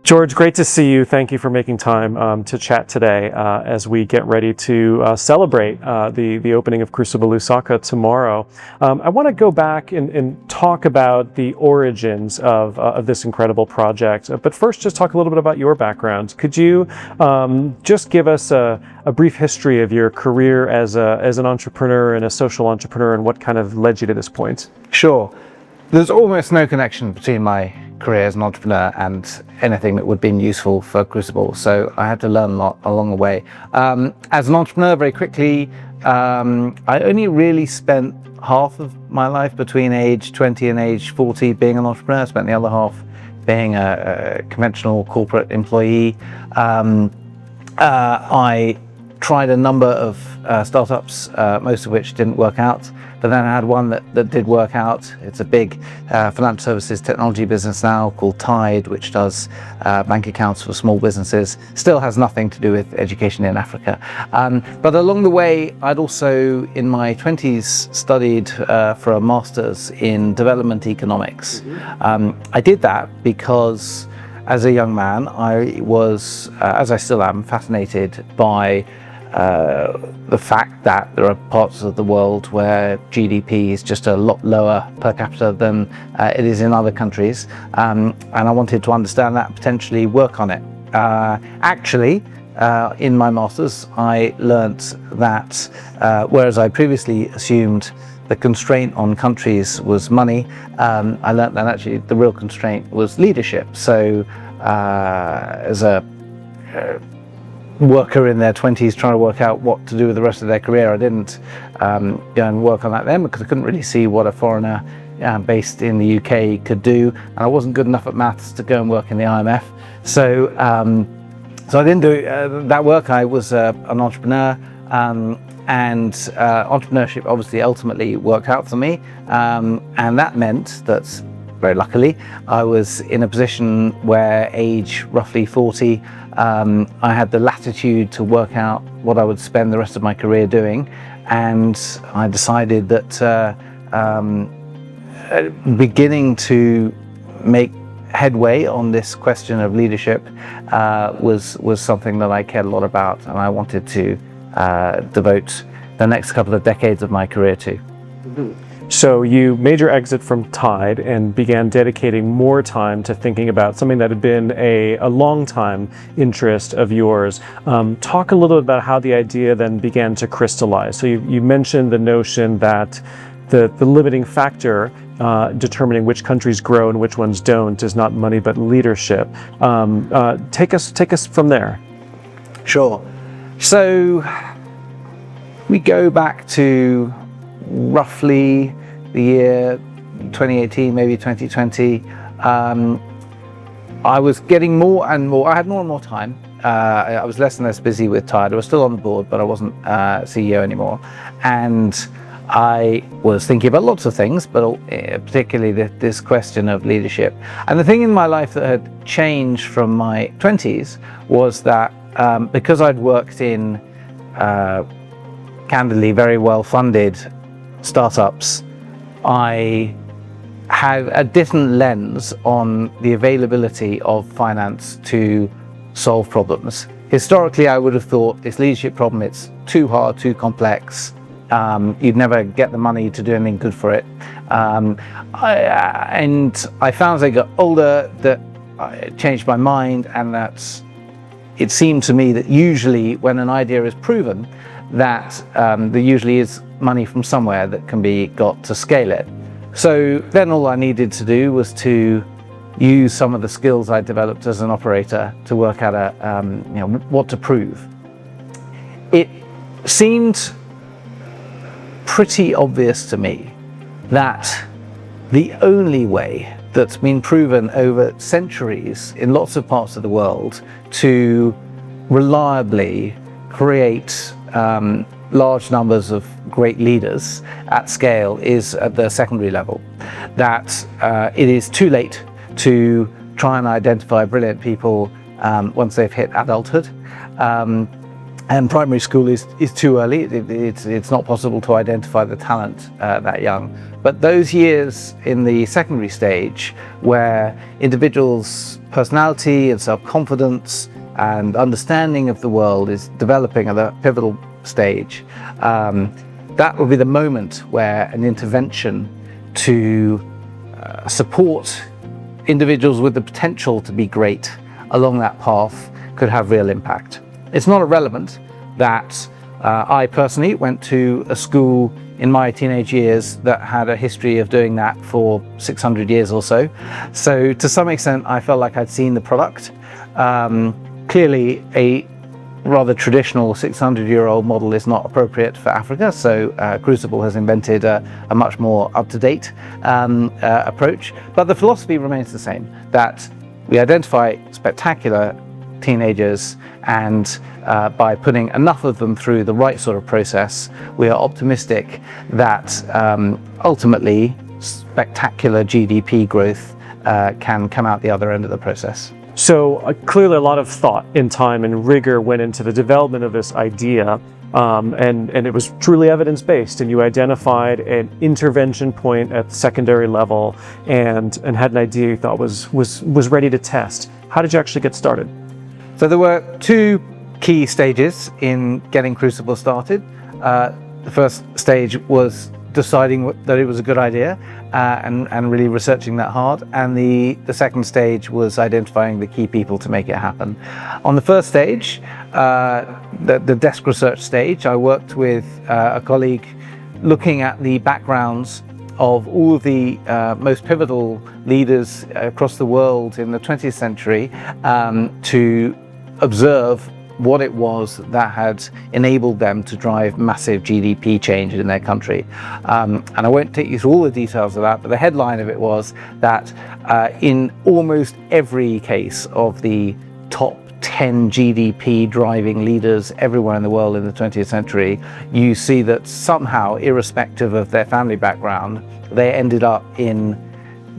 George, great to see you. Thank you for making time to chat today as we get ready to celebrate the opening of Crucible Lusaka tomorrow. I want to go back and talk about the origins of this incredible project. But first, just talk a little bit about your background. Could you just give us a brief history of your career as an entrepreneur and a social entrepreneur, and what kind of led you to this point? Sure. There's almost no connection between my career as an entrepreneur and anything that would have been useful for Crucible, so I had to learn a lot along the way. As an entrepreneur, very quickly, I only really spent half of my life between age 20 and age 40 being an entrepreneur. I spent the other half being a conventional corporate employee. I tried a number of startups, most of which didn't work out, but then I had one that did work out. It's a big financial services technology business now called Tide, which does bank accounts for small businesses. Still has nothing to do with education in Africa. But along the way, I'd also, in my 20s, studied for a master's in development economics. I did that because as a young man, I was, as I still am, fascinated by the fact that there are parts of the world where GDP is just a lot lower per capita than it is in other countries, and I wanted to understand that and potentially work on it. Actually, in my master's, I learnt that whereas I previously assumed the constraint on countries was money, I learnt that actually the real constraint was leadership. So as a worker in their 20s trying to work out what to do with the rest of their career, I didn't go and work on that then because I couldn't really see what a foreigner based in the UK could do, and I wasn't good enough at maths to go and work in the IMF. So I didn't do that work. I was an entrepreneur, and entrepreneurship obviously ultimately worked out for me, and that meant that very luckily I was in a position where age roughly 40, I had the latitude to work out what I would spend the rest of my career doing, and I decided that beginning to make headway on this question of leadership was something that I cared a lot about, and I wanted to devote the next couple of decades of my career to. So you made your exit from Tide and began dedicating more time to thinking about something that had been a long time interest of yours. Talk a little bit about how the idea then began to crystallize. So you mentioned the notion that the limiting factor determining which countries grow and which ones don't is not money but leadership. Take us from there. Sure. So we go back to roughly the year 2018, maybe 2020. I was getting more and more, I had more and more time. I was less and less busy with Tide. I was still on the board, but I wasn't CEO anymore. And I was thinking about lots of things, but particularly this question of leadership. And the thing in my life that had changed from my 20s was that because I'd worked in candidly very well-funded startups, I had a different lens on the availability of finance to solve problems. Historically, I would have thought this leadership problem, it's too hard, too complex. You'd never get the money to do anything good for it. And I found as I got older that I changed my mind, and that it seemed to me that usually when an idea is proven, that there usually is money from somewhere that can be got to scale it. So then all I needed to do was to use some of the skills I developed as an operator to work out what to prove. It seemed pretty obvious to me that the only way that's been proven over centuries in lots of parts of the world to reliably create large numbers of great leaders at scale is at the secondary level. That it is too late to try and identify brilliant people once they've hit adulthood. And primary school is too early. It's not possible to identify the talent that young. But those years in the secondary stage, where individuals' personality and self-confidence and understanding of the world is developing at a pivotal stage, that will be the moment where an intervention to support individuals with the potential to be great along that path could have real impact. It's not irrelevant that I personally went to a school in my teenage years that had a history of doing that for 600 years or so. So to some extent, I felt like I'd seen the product. Clearly, a rather traditional 600-year-old model is not appropriate for Africa, so Crucible has invented a much more up-to-date approach. But the philosophy remains the same, that we identify spectacular teenagers, and by putting enough of them through the right sort of process, we are optimistic that ultimately spectacular GDP growth can come out the other end of the process. So clearly a lot of thought and time and rigor went into the development of this idea, and it was truly evidence-based, and you identified an intervention point at the secondary level and had an idea you thought was ready to test. How did you actually get started? So there were two key stages in getting Crucible started. The first stage was deciding that it was a good idea and really researching that hard. And the second stage was identifying the key people to make it happen. On the first stage, the desk research stage, I worked with a colleague looking at the backgrounds of all of the most pivotal leaders across the world in the 20th century to observe what it was that had enabled them to drive massive GDP change in their country. And I won't take you through all the details of that, but the headline of it was that in almost every case of the top 10 GDP driving leaders everywhere in the world in the 20th century, you see that somehow, irrespective of their family background, they ended up in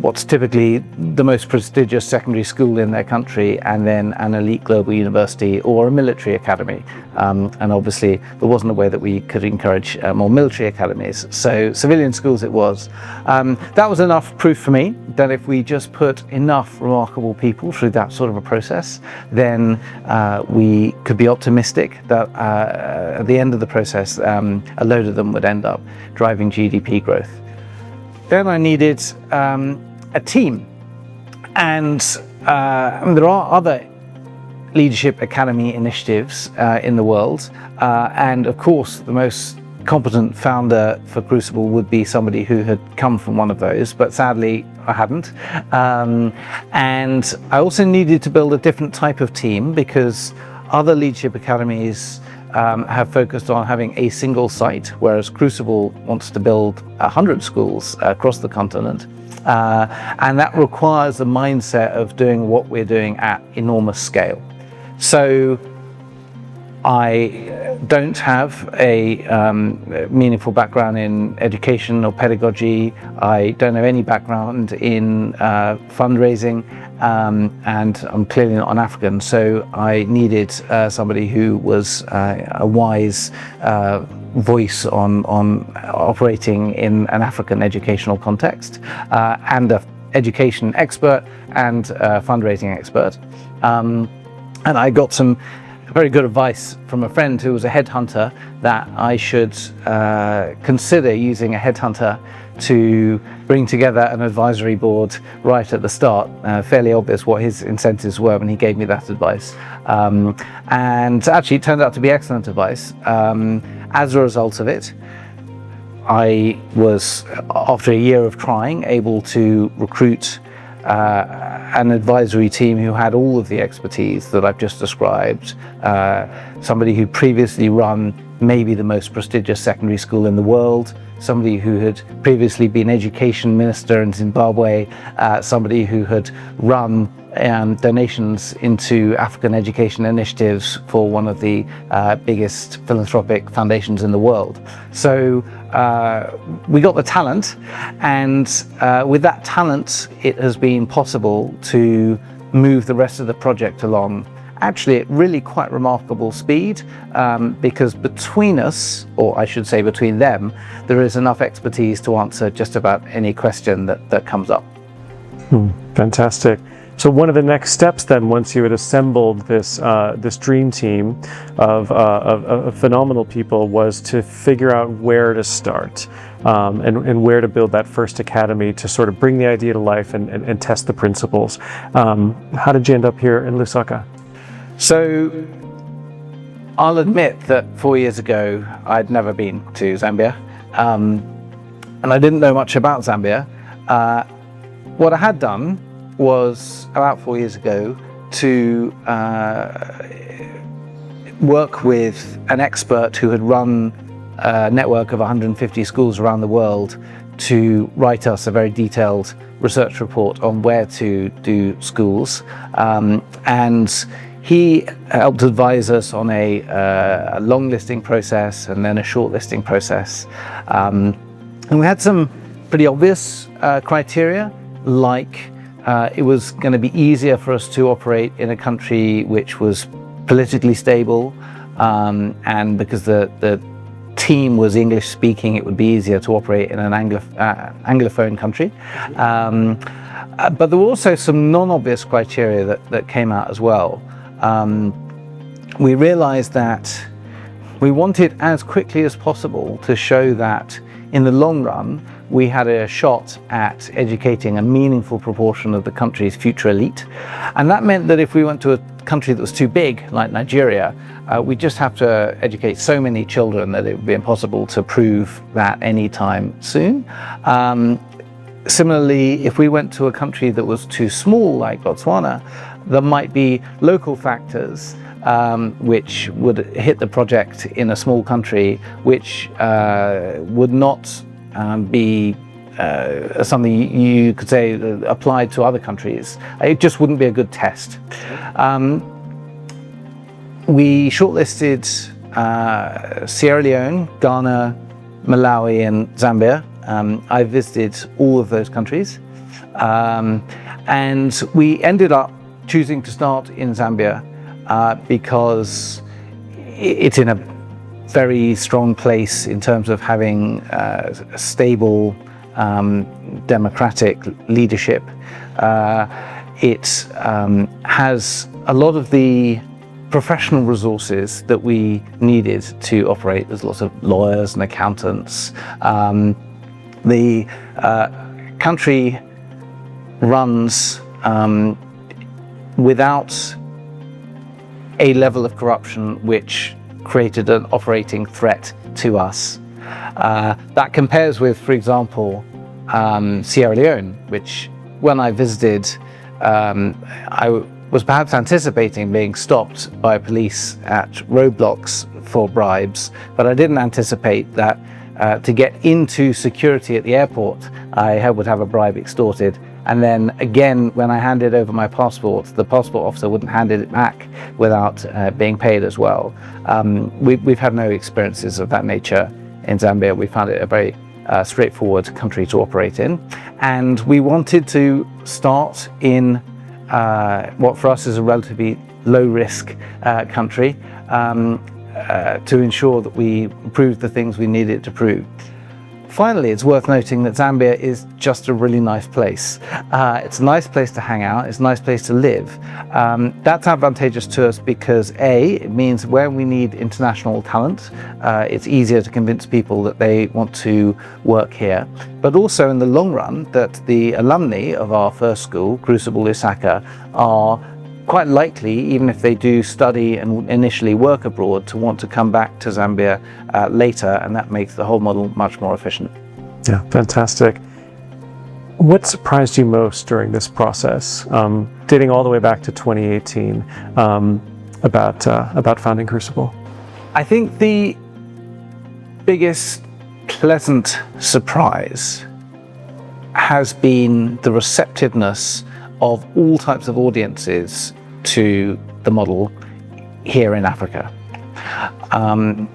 what's typically the most prestigious secondary school in their country, and then an elite global university or a military academy. And obviously there wasn't a way that we could encourage more military academies, so civilian schools it was. That was enough proof for me that if we just put enough remarkable people through that sort of a process, then we could be optimistic that at the end of the process a load of them would end up driving GDP growth. Then I needed a team, and there are other leadership academy initiatives in the world, and of course the most competent founder for Crucible would be somebody who had come from one of those, but sadly I hadn't. And I also needed to build a different type of team, because other leadership academies have focused on having a single site, whereas Crucible wants to build 100 schools across the continent. And that requires a mindset of doing what we're doing at enormous scale. So I don't have a meaningful background in education or pedagogy. I don't have any background in fundraising, and I'm clearly not an African, so I needed somebody who was a wise voice on operating in an African educational context, and an education expert and a fundraising expert. And I got some very good advice from a friend who was a headhunter that I should consider using a headhunter to bring together an advisory board right at the start. Fairly obvious what his incentives were when he gave me that advice. And actually it turned out to be excellent advice. As a result of it, I was, after a year of trying, able to recruit an advisory team who had all of the expertise that I've just described. Somebody who previously run maybe the most prestigious secondary school in the world, somebody who had previously been education minister in Zimbabwe, somebody who had run donations into African education initiatives for one of the biggest philanthropic foundations in the world. So we got the talent, and with that talent it has been possible to move the rest of the project along actually at really quite remarkable speed, because between us, or I should say between them, there is enough expertise to answer just about any question that comes up. Fantastic. So one of the next steps then, once you had assembled this dream team of phenomenal people, was to figure out where to start and where to build that first academy to sort of bring the idea to life and test the principles. How did you end up here in Lusaka? So I'll admit that 4 years ago I'd never been to Zambia, and I didn't know much about Zambia. What I had done was, about 4 years ago, to work with an expert who had run a network of 150 schools around the world to write us a very detailed research report on where to do schools. And he helped advise us on a long listing process and then a short listing process. And we had some pretty obvious criteria, like it was going to be easier for us to operate in a country which was politically stable, and because the team was English speaking, it would be easier to operate in an Anglophone country. But there were also some non-obvious criteria that came out as well. We realized that we wanted as quickly as possible to show that in the long run we had a shot at educating a meaningful proportion of the country's future elite. And that meant that if we went to a country that was too big, like Nigeria, we'd just have to educate so many children that it would be impossible to prove that anytime soon. Similarly, if we went to a country that was too small, like Botswana, there might be local factors which would hit the project in a small country, which would not be something you could say applied to other countries. It just wouldn't be a good test. We shortlisted Sierra Leone, Ghana, Malawi and Zambia. I visited all of those countries, and we ended up choosing to start in Zambia because it's in a very strong place in terms of having a stable democratic leadership. It has a lot of the professional resources that we needed to operate. There's lots of lawyers and accountants. The country runs without a level of corruption which created an operating threat to us. That compares with, for example, Sierra Leone, which when I visited, I was perhaps anticipating being stopped by police at roadblocks for bribes, but I didn't anticipate that to get into security at the airport, I would have a bribe extorted. And then again, when I handed over my passport, the passport officer wouldn't hand it back without being paid as well. We've had no experiences of that nature in Zambia. We found it a very straightforward country to operate in. And we wanted to start in what for us is a relatively low-risk country to ensure that we proved the things we needed to prove. Finally, it's worth noting that Zambia is just a really nice place. It's a nice place to hang out, it's a nice place to live. That's advantageous to us because A, it means where we need international talent, it's easier to convince people that they want to work here. But also in the long run, that the alumni of our first school, Crucible Lusaka, are quite likely, even if they do study and initially work abroad, to want to come back to Zambia later, and that makes the whole model much more efficient. Yeah, fantastic. What surprised you most during this process, dating all the way back to 2018, about founding Crucible? I think the biggest pleasant surprise has been the receptiveness of all types of audiences to the model here in Africa. I'm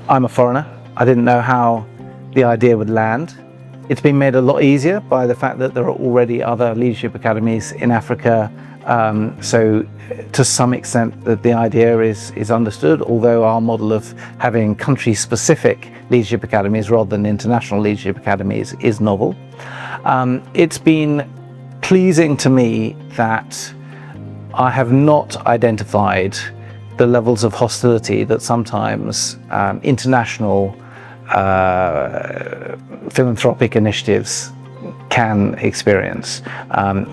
a foreigner. I didn't know how the idea would land. It's been made a lot easier by the fact that there are already other leadership academies in Africa So to some extent the idea is understood, although our model of having country-specific leadership academies rather than international leadership academies is novel. It's been pleasing to me that I have not identified the levels of hostility that sometimes international philanthropic initiatives can experience.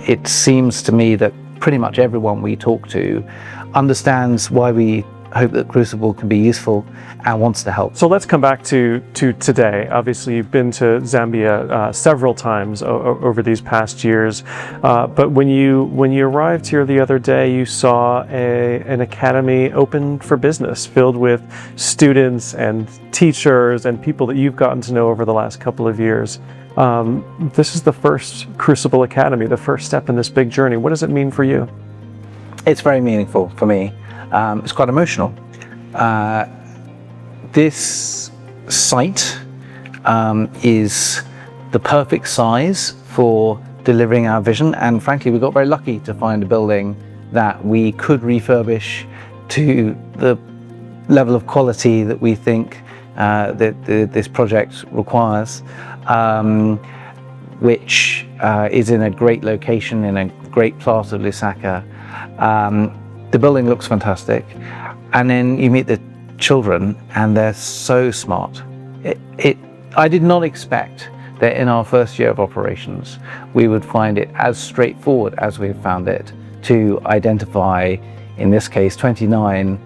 It seems to me that pretty much everyone we talk to understands why we hope that Crucible can be useful and wants to help. So let's come back to today. Obviously, you've been to Zambia several times over these past years, but when you arrived here the other day, you saw an academy open for business, filled with students and teachers and people that you've gotten to know over the last couple of years. This is the first Crucible Academy, the first step in this big journey. What does it mean for you? It's very meaningful for me. It's quite emotional. This site is the perfect size for delivering our vision, and frankly we got very lucky to find a building that we could refurbish to the level of quality that we think that this project requires, which is in a great location in a great part of Lusaka. The building looks fantastic, and then you meet the children and they're so smart. I did not expect that in our first year of operations we would find it as straightforward as we've found it to identify, in this case, 29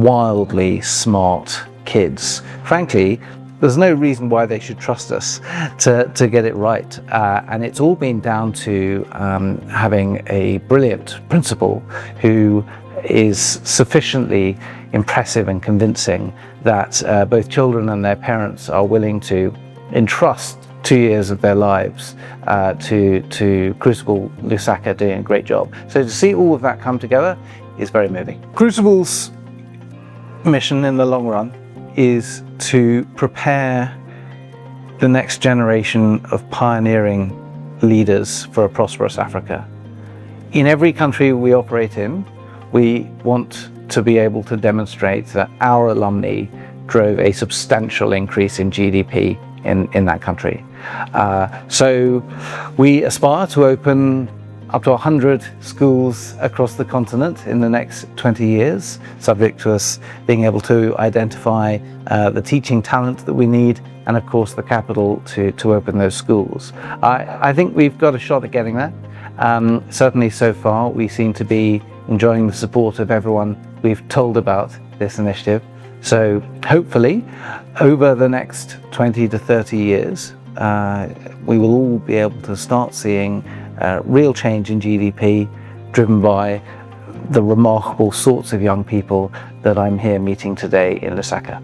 wildly smart kids. Frankly, there's no reason why they should trust us to get it right. And it's all been down to having a brilliant principal who is sufficiently impressive and convincing that both children and their parents are willing to entrust 2 years of their lives to Crucible Lusaka doing a great job. So to see all of that come together is very moving. Crucible's mission in the long run is to prepare the next generation of pioneering leaders for a prosperous Africa. In every country we operate in, we want to be able to demonstrate that our alumni drove a substantial increase in GDP in that country. So we aspire to open up to 100 schools across the continent in the next 20 years, subject to us being able to identify the teaching talent that we need and of course the capital to open those schools. I think we've got a shot at getting there. Certainly so far we seem to be enjoying the support of everyone we've told about this initiative. So hopefully over the next 20 to 30 years we will all be able to start seeing real change in GDP driven by the remarkable sorts of young people that I'm here meeting today in Lusaka.